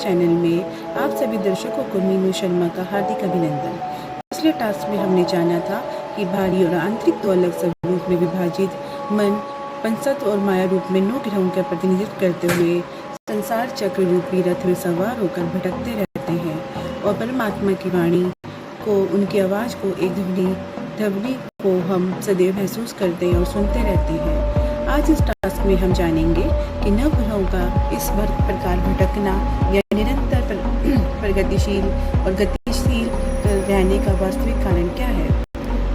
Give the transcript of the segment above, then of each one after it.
Channel में आप सभी दर्शकों को मीनू शर्मा का हार्दिक अभिनंदन। पिछले टास्क में हमने जाना था कि बाहरी और आंतरिक दो अलग स्वरूप में विभाजित मन पंचतत्व और माया रूप में 9 ग्रहों का प्रतिनिधित्व करते हुए संसार चक्र रूपी रथ में सवार होकर भटकते रहते हैं और परमात्मा की वाणी को, उनकी आवाज़ को, एक ध्वनि को हम सदैव महसूस करते और सुनते रहते हैं। आज इस टास्क में हम जानेंगे कि नव ग्रहों का इस प्रकार भटकना या निरंतर प्रगतिशील और गतिशील रहने का वास्तविक कारण क्या है।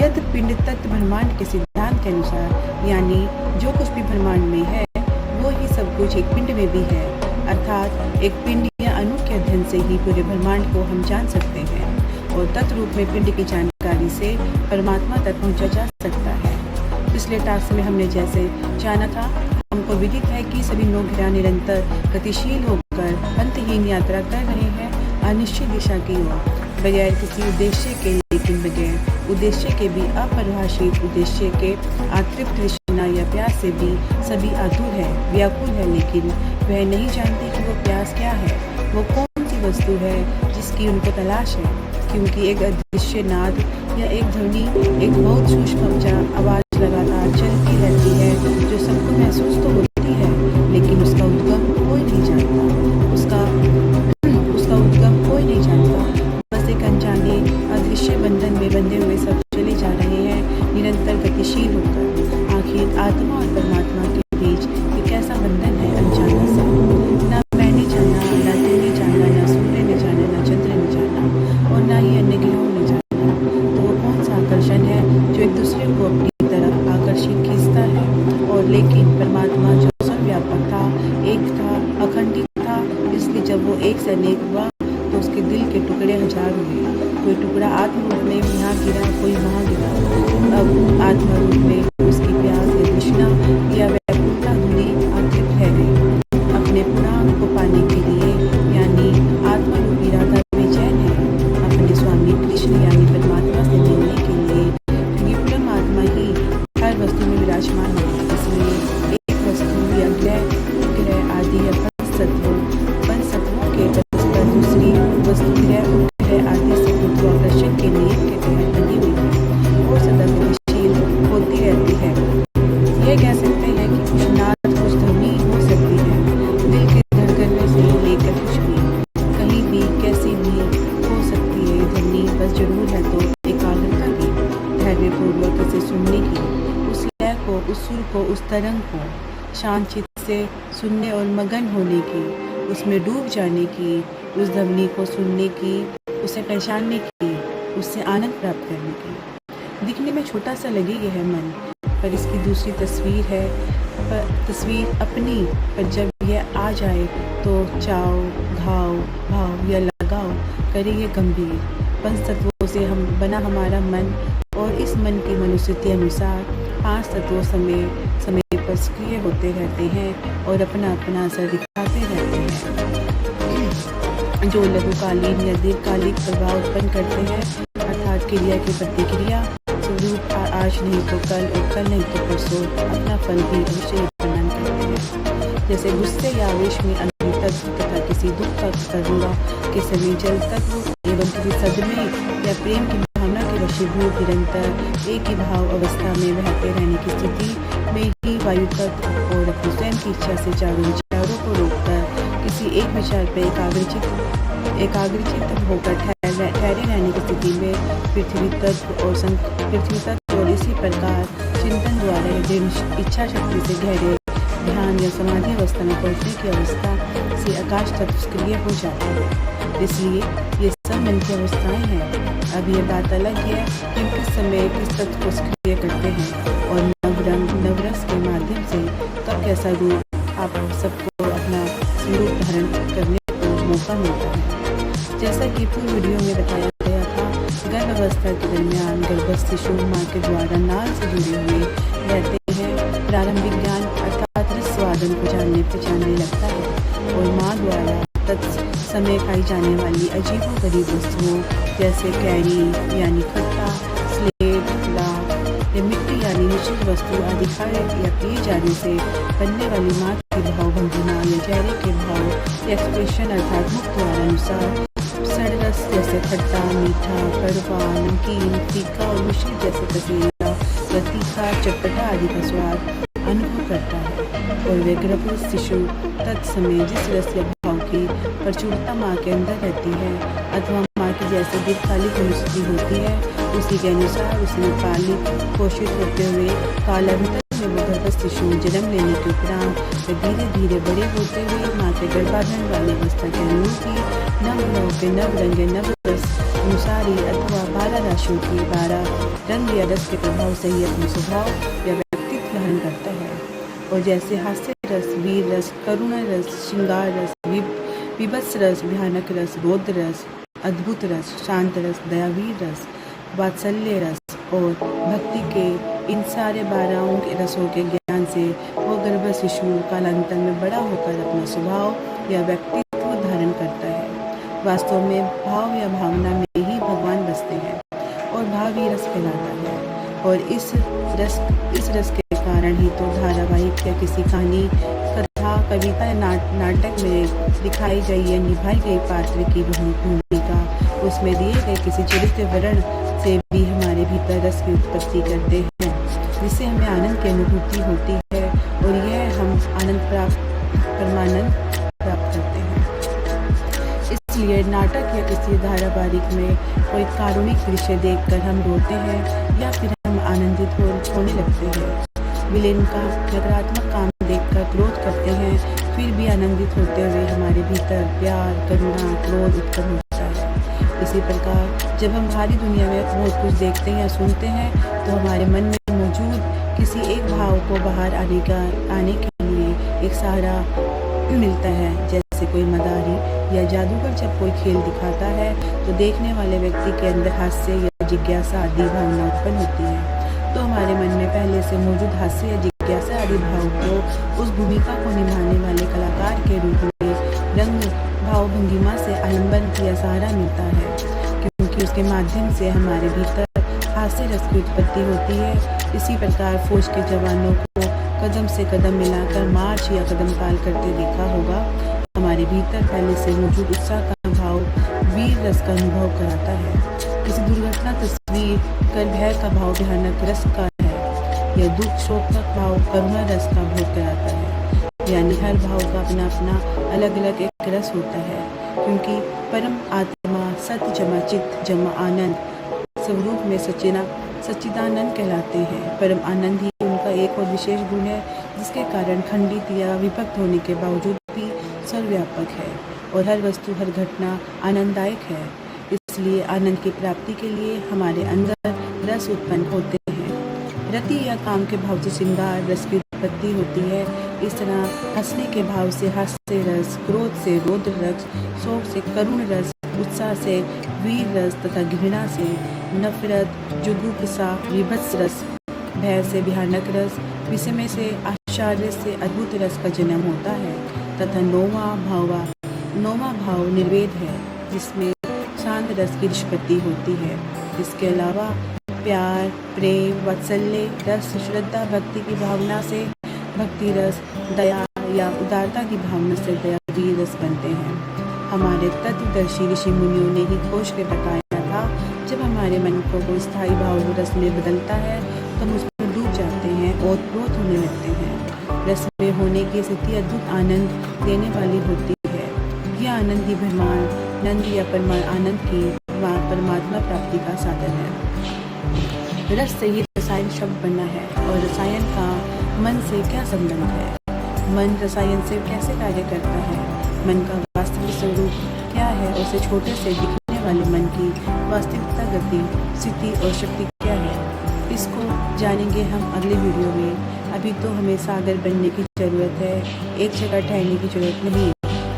यदि पिंड तत्व ब्रह्मांड के सिद्धांत के अनुसार, यानी जो कुछ भी ब्रह्मांड में है वो ही सब कुछ एक पिंड में भी है, अर्थात एक पिंड या अणु के अध्ययन से ही पूरे ब्रह्मांड को हम जान सकते हैं और तत्व रूप में पिंड की जानकारी से परमात्मा तक पहुंचा जा सकता है। पिछले टास्क में हमने जैसे जाना था, हमको विदित है कि सभी 9 ग्रह निरंतर गतिशील होकर अंतहीन यात्रा कर रहे हैं अनिश्चित दिशा की ओर, बगैर किसी उद्देश्य के, लेकिन बगैर उद्देश्य के भी अपरिभाषित उद्देश्य के अतृप्त तृष्णा या प्यास से भी सभी आतुर है, व्याकुल है, लेकिन वह नहीं जानते कि वो प्यास क्या है, वो कौन सी वस्तु है जिसकी उनको तलाश है, क्योंकि एक अदृश्य नाद या एक ध्वनि, एक बहुत सूक्ष्म आवाज़ लगातार चलती रहती है जो सबको महसूस तो होती है, लेकिन उसका उद्गम कोई नहीं जानता, उसका उद्गम कोई नहीं जानता। बस एक अनजाने अदृश्य बंधन में बंधे हुए सब चले जा रहे हैं निरंतर गतिशील होकर। आखिर आत्मा और परमात्मा के बीच एक ऐसा बंधन है अनजाना सा, ना मैंने जाना, ना तूने जाना, ना सूर्य ने जाना, ना चंद्र ने जाना और ना ही अन्य ग्रहों ने जाना। तो वो कौन सा आकर्षण है जो एक दूसरे को अपनी तरफ आकर्षित खींचता है। और लेकिन परमात्मा जो सर्वव्यापक था, एक था, अखंडित था, इसलिए जब वो एक से अनेक हुआ तो उसके दिल के टुकड़े हजार हुए। कोई टुकड़ा आत्म रूप में यहाँ गिरा, कोई वहाँ गिरा। अब आत्मा रूप में उसकी प्यास या तृष्णा या व्याकुलता धुनी अतृप्त रह गई। अपने पुराण को पाने के लिए, यानी आत्मा रूपी राधा बेचैन है अपने स्वामी कृष्ण यानी परमात्मा से मिलने के लिए, क्योंकि परमात्मा ही हर वस्तु में विराजमान है। इसलिए एक वस्तु या ग्रह आदि या पंचतत्वों के परस्पर दूसरी वस्तु ग्रह आदि से गुरुत्वाकर्षण के नियम के तहत बनी हुई है और सदा गतिशील होती रहती है। यह कह सकते हैं कि कुछ नाद, कुछ ध्वनि हो सकती है, दिल के धड़कने से लेकर कुछ भी, कहीं भी, कैसी भी हो सकती है ध्वनि। बस जरूर है तो एकाग्रता की, धैर्यपूर्वक इसे सुनने की, उस लय को, उस सुर को, उस तरंग को शांत चित्त से सुनने और मगन होने की, उसमें डूब जाने की, उस ध्वनि को सुनने की, उसे पहचानने की, उससे आनंद प्राप्त करने की। दिखने में छोटा सा लगे यह मन, पर इसकी दूसरी तस्वीर है, तस्वीर अपनी, पर जब यह आ जाए तो चाओ, घाव, भाव या लगाओ करे ये गंभीर। पंचतत्वों से हम बना हमारा मन और इस मन की मनुस्मृति अनुसार 5 तत्वों समय पर सक्रिय होते रहते हैं और अपना अपना असर दिखाते रहते हैं, जो लघुकालीन या दीर्घकालिक प्रभाव उत्पन्न करते हैं, अर्थात क्रिया की प्रतिक्रिया स्वरूप आज नहीं तो कल और कल नहीं तो परसों अपना फल भी अवश्य प्रदान करते हैं। जैसे गुस्से या आवेश में अग्नि तत्व तथा किसी दुख का करुणा के समय जल तत्व एवं किसी सदमे या प्रेम की भावना के वशीभूत निरंतर एक ही भाव अवस्था में बहते रहने की स्थिति में ही वायु तत्व और अपनी स्वयं की इच्छा से चारों विचारों को रोककर किसी एक विचार पर एकाग्रचित होकर ठहरे रहने की स्थिति में पृथ्वी तत्व और इसी प्रकार चिंतन द्वारा यदि इच्छा शक्ति से गहरे ध्यान या समाधि अवस्था में पहुँचने की अवस्था से आकाश तत्व सक्रिय हो जाता है। इसलिए ये सब मन की अवस्थाएं हैं। अब ये बात अलग है कि किस समय किस तत्व को सक्रिय करते हैं और नवरस के माध्यम से कब कैसा रूप आप सबको अपना स्वरूप धारण करने को मौका मिलता है। जैसा कि पूर्व वीडियो में बताया गया था, गर्भ अवस्था के दरमियान गर्भस्थ शिशु माँ के द्वारा नाल से जुड़े हुए रहते हैं। प्रारंभिक ज्ञान अर्थात रसवादन को जानने पहचानने लगता है और माँ द्वारा तत्समय खाई जाने वाली अजीबोगरीब वस्तुओं जैसे कैरी यानी खट्टा, स्लेट, लाख या मिट्टी यानी चीज वस्तु आदि खाए या पिए जाने से बनने वाली माँ की भाव भंगिमा या चेहरे के भाव एक्सप्रेशन अर्थात मुख द्वारा अनुसार सड़ रस जैसे खट्टा, मीठा, कड़वा, नमकीन, फीका और मिश्रित जैसे कसीला या तीखा, चटपटा आदि का स्वाद अनुभव करता है। और वे गर्भस्थ शिशु तत्समय जिस रस या भाव की प्रचुरता माँ के अंदर रहती है अथवा माँ की जैसे दीर्घकालिक अनुस्थिति होती है, उसी के अनुसार उसमें पालित पोषित होते हुए कालांतर में वो गर्भस्थ शिशु जन्म लेने के उपरांत वे धीरे धीरे बड़े होते हुए माँ के गर्भाधान वाली अवस्था के अनुरूप ही नव भाव के नव रंगे नव रस अनुसारी अथवा 12 राशियों की 12 रंग या रस के प्रभाव से ही अपने स्वभाव या व्यक्तित्व धारण करता है। और जैसे हास्य रस, वीर रस, करुणा रस, श्रृंगार रस, विभत्स रस, भयानक रस, रौद्र रस, अद्भुत रस, शांत रस, दयावीर रस, वात्सल्य रस और भक्ति के इन सारे 12 के रसों के ज्ञान से वो गर्भ शिशु कालांतर में बड़ा होकर अपना स्वभाव या व्यक्तित्व धारण करता है। वास्तव में भाव या भावना में ही भगवान बसते हैं और भाव ही रस कहलाता है। और इस रस के कारण ही तो धारावाहिक या किसी कहानी, कथा, कविता या नाटक में दिखाई गई या निभाई गई पात्र की भूमिका उसमें दिए गए किसी चरित्र वर्ण से भी हमारे भीतर रस की उत्पत्ति करते हैं, जिससे हमें आनंद की अनुभूति होती है और यह हम परमानंद प्राप्त करते हैं। इसलिए नाटक या किसी धारावाहिक में कोई कारुणिक दृश्य देखकर हम रोते हैं या फिर हम आनंदित होने लगते हैं। विलेन का नकारात्मक काम देखकर क्रोध करते हैं, फिर भी आनंदित होते हुए हमारे भीतर प्यार, करुणा, क्रोध उत्पन्न होता है। इसी प्रकार जब हम बाहरी दुनिया में बहुत कुछ देखते हैं या सुनते हैं तो हमारे मन में मौजूद किसी एक भाव को बाहर आने के लिए एक सहारा मिलता है। जैसे कोई मदारी या जादूगर जब कोई खेल दिखाता है तो देखने वाले व्यक्ति के अंदर हास्य या जिज्ञासा आदि भावना उत्पन्न होती है, तो हमारे मन में पहले से मौजूद हास्य या जिज्ञासा आदि भाव को उस भूमिका को निभाने वाले कलाकार के रूप में रंग भाव भंगिमा से आलम्बन किया सहारा मिलता है, क्योंकि उसके माध्यम से हमारे भीतर हास्य रस की उत्पत्ति होती है। इसी प्रकार फौज के जवानों को कदम से कदम मिलाकर मार्च या कदम ताल करते देखा होगा। हमारे भीतर पहले से मौजूद उत्साह का भाव वीर रस का अनुभव कराता है। किसी दुर्घटना तस्वीर कर भय का भाव भयानक रस का है या दुख शोक का भाव करुणा रस का भोग कराता है। यानी हर भाव का अपना अपना अलग अलग एक रस होता है, क्योंकि परम आत्मा सत्य जमा चित्त जमा आनंद स्वरूप में सच्चिदानंद कहलाते हैं। परम आनंद ही उनका एक और विशेष गुण है, जिसके कारण खंडित या विभक्त होने के बावजूद भी सर्वव्यापक है और हर वस्तु हर घटना आनंददायक है। इसलिए आनंद की प्राप्ति के लिए हमारे अंदर रस उत्पन्न होते हैं। रति या काम के भाव से श्रृंगार रस की उत्पत्ति होती है। इस तरह हंसने के भाव से हास्य रस, क्रोध से रौद्र रस, शोक से करुण रस, उत्साह से वीर रस तथा घृणा से नफरत, जुगुप्सा, विभत्स रस, भय से भयानक रस, विस्मय से आश्चर्य से अद्भुत रस का जन्म होता है। तथा नौवां भाव निर्वेद है, जिसमें शांत रस की निष्पत्ति होती है। इसके अलावा प्यार, प्रेम, वात्सल्य रस, श्रद्धा, भक्ति की भावना से भक्ति रस, दया या उदारता की भावना से दयावीर रस बनते हैं। हमारे तत्वदर्शी ऋषि मुनियों ने ही खोज के बताया था, जब हमारे मन को कोई स्थायी भाव रस में बदलता है तो हम उसमें डूब जाते हैं और क्रोध होने लगते हैं। रस में होने की स्थिति अद्भुत आनंद देने वाली होती है। यह आनंद ही ब्रह्मानंद या आनंद की परमात्मा प्राप्ति का साधन है। रस से ही रसायन शब्द बना है, और रसायन का मन से क्या संबंध है? मन रसायन से कैसे कार्य करता है? मन का वास्तविक स्वरूप क्या है? उसे छोटे से दिखने वाले मन की वास्तविकता, गति, स्थिति और शक्ति क्या है? इसको जानेंगे हम अगले वीडियो में। अभी तो हमें सागर बनने की ज़रूरत है, एक जगह ठहरने की ज़रूरत नहीं।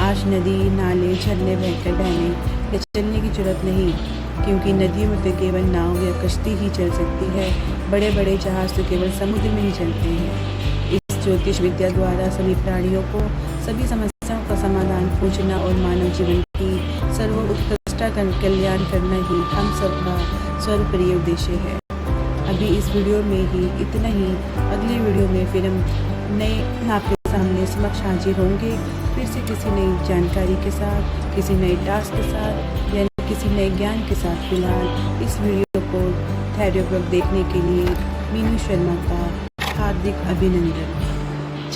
आज नदी, नाले, झरने बहकर बहने या चलने की ज़रूरत नहीं, क्योंकि नदियों में तो केवल नाव या कश्ती ही चल सकती है। बड़े बड़े जहाज तो केवल समुद्र में ही चलते हैं। इस ज्योतिष विद्या द्वारा सभी प्राणियों को सभी समस्याओं का समाधान खोजना और मानव जीवन की सर्वोत्कृष्ट कल्याण करना ही हम सबका सर्वप्रिय उद्देश्य है। अभी इस वीडियो में ही इतना ही। अगले वीडियो में फिर हम नए आपके सामने समक्ष हाजिर होंगे, फिर से किसी नई जानकारी के साथ, किसी नए टास्क के साथ, यानी किसी नए ज्ञान के साथ। फिलहाल इस वीडियो को थेरेपी देखने के लिए मीनू शर्मा का हार्दिक अभिनंदन।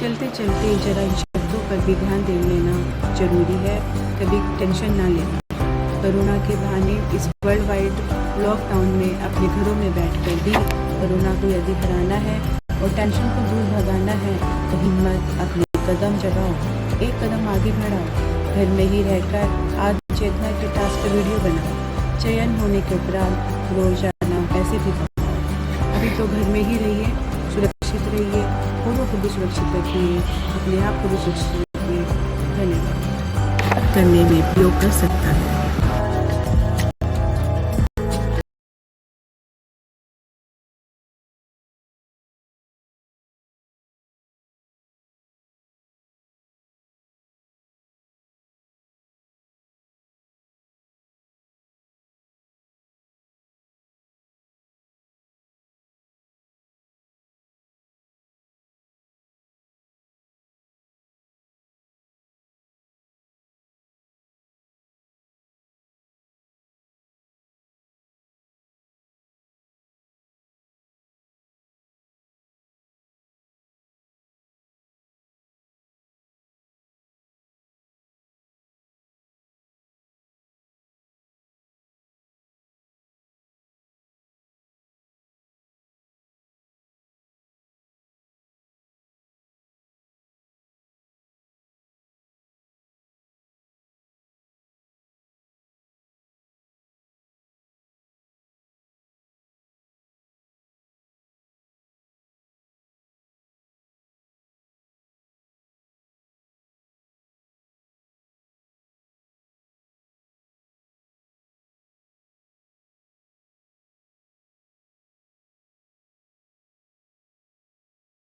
चलते चलते जरा इन शब्दों पर भी ध्यान दे लेना जरूरी है, कभी टेंशन ना लेना। कोरोना के बहाने इस वर्ल्ड वाइड लॉकडाउन में अपने घरों में बैठकर भी कोरोना को यदि हराना है और टेंशन को दूर भगाना है तो हिम्मत अपने कदम जगाओ, एक कदम आगे बढ़ाओ। घर में ही रहकर आज चेतना के टास्क पर वीडियो बनाओ, चयन होने के उपरांत रोजाना पैसे भी कमाओ। अभी तो घर में ही रहिए, सुरक्षित रहिए, औरों को भी सुरक्षित रखिए, अपने आप को भी सुरक्षित रखिए। धन्यवाद। करने में उपयोग कर सकता है।